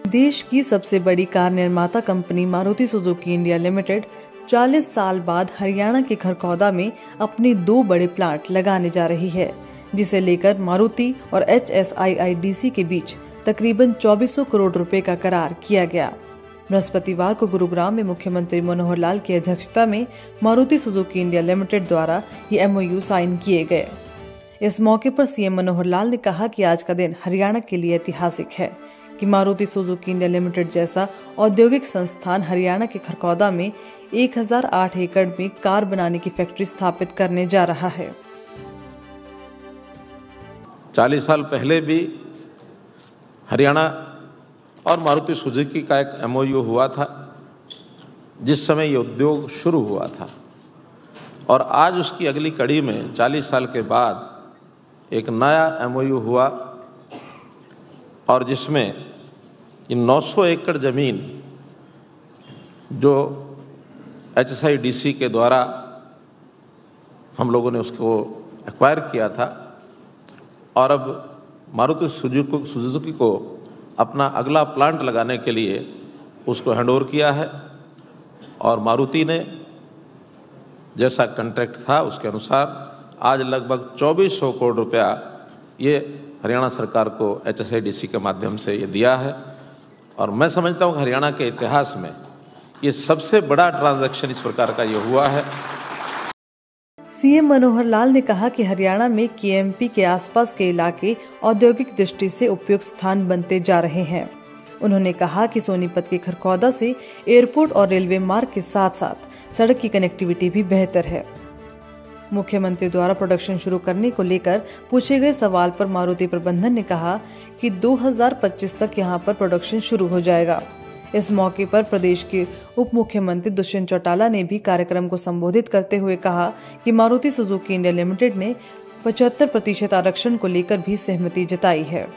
देश की सबसे बड़ी कार निर्माता company Maruti Suzuki India limited 40 साल बाद हरियाणा के खरखौदा में अपने 2 बड़े प्लांट लगाने जा रही है, जिसे लेकर मारुति और HSIIDC के बीच तकरीबन 2400 करोड़ रुपए का करार किया गया। बृहस्पतिवार को गुरुग्राम में मुख्यमंत्री मनोहर लाल की अध्यक्षता में मारुति सुजुकी इंडिया लिमिटेड द्वारा ये MOU साइन किए गए। इस मौके पर CM मनोहर लाल ने कहा कि आज का दिन हरियाणा के लिए ऐतिहासिक है कि मारुति सुजुकी इंडिया लिमिटेड जैसा औद्योगिक संस्थान हरियाणा के खरखौदा में 1008 एकड़ में कार बनाने की फैक्ट्री स्थापित करने जा रहा है। 40 साल पहले भी हरियाणा और मारुति सुजुकी का एक MOU हुआ था, जिस समय ये उद्योग शुरू हुआ था, और आज उसकी अगली कड़ी में 40 साल के बाद एक नया MOU हुआ, और जिसमें ये 900 एकड़ ज़मीन जो HSIIDC के द्वारा हम लोगों ने उसको एक्वायर किया था, और अब मारुति सुजुकी को अपना अगला प्लांट लगाने के लिए उसको हैंडओवर किया है। और मारुति ने जैसा कॉन्ट्रैक्ट था उसके अनुसार आज लगभग 2400 करोड़ रुपया ये हरियाणा सरकार को HSIIDC के माध्यम से ये दिया है। और मैं समझता हूँ कि हरियाणा के इतिहास में ये सबसे बड़ा ट्रांजैक्शन इस प्रकार का ये हुआ है। CM मनोहर लाल ने कहा कि हरियाणा में KMP के आसपास के इलाके औद्योगिक दृष्टि से उपयुक्त स्थान बनते जा रहे हैं। उन्होंने कहा कि सोनीपत के खरखौदा से एयरपोर्ट और रेलवे मार्ग के साथ साथ सड़क की कनेक्टिविटी भी बेहतर है। मुख्यमंत्री द्वारा प्रोडक्शन शुरू करने को लेकर पूछे गए सवाल पर मारुति प्रबंधन ने कहा कि 2025 तक यहां पर प्रोडक्शन शुरू हो जाएगा। इस मौके पर प्रदेश के उप मुख्यमंत्री दुष्यंत चौटाला ने भी कार्यक्रम को संबोधित करते हुए कहा कि मारुति सुजुकी इंडिया लिमिटेड ने 75% आरक्षण को लेकर भी सहमति जताई है।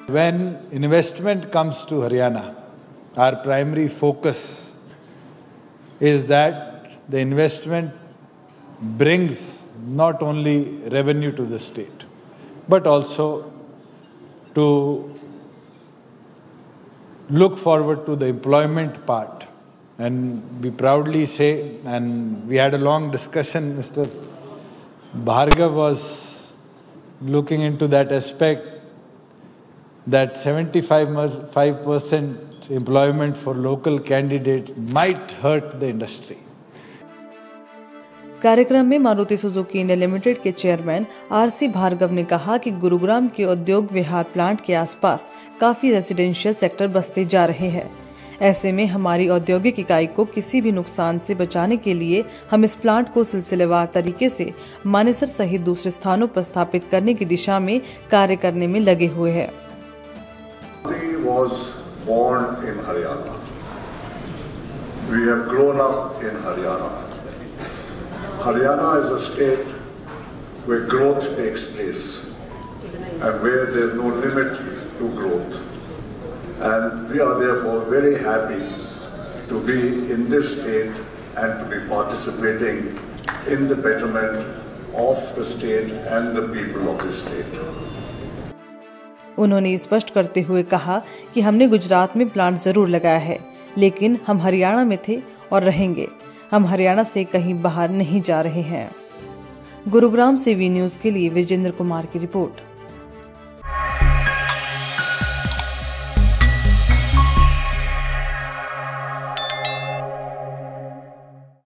When investment comes to Haryana, our primary focus is that the investment brings not only revenue to the state, but also to look forward to the employment part. And we proudly say, and we had a long discussion, Mr. Bhargav was looking into that aspect, that 75% employment for local candidates might hurt the industry. कार्यक्रम में Maruti Suzuki India limited के chairman RC Bhargava ने कहा कि गुरुग्राम के औद्योग विहार plant के आसपास काफी रेजिडेंशियल सेक्टर बसते जा रहे हैं। ऐसे में हमारी औद्योगिक इकाई को किसी भी नुकसान से बचाने के लिए हम इस प्लांट को सिलसिलेवार तरीके से मानेसर सहित दूसरे स्थानों पर स्थापित करने की दिशा में कार्य करने में लगे हुए हैं। Haryana is a state where growth takes place and where there is no limit to growth. And we are therefore very happy to be in this state and to be participating in the betterment of the state and the people of this state. उन्होंने स्पष्ट करते हुए कहा कि हमने गुजरात में plant जरूर लगाया है, लेकिन हम हरियाणा में थे और रहेंगे। हम हरियाणा से कहीं बाहर नहीं जा रहे हैं। गुरुग्राम से वी न्यूज़ के लिए विजेंद्र कुमार की रिपोर्ट।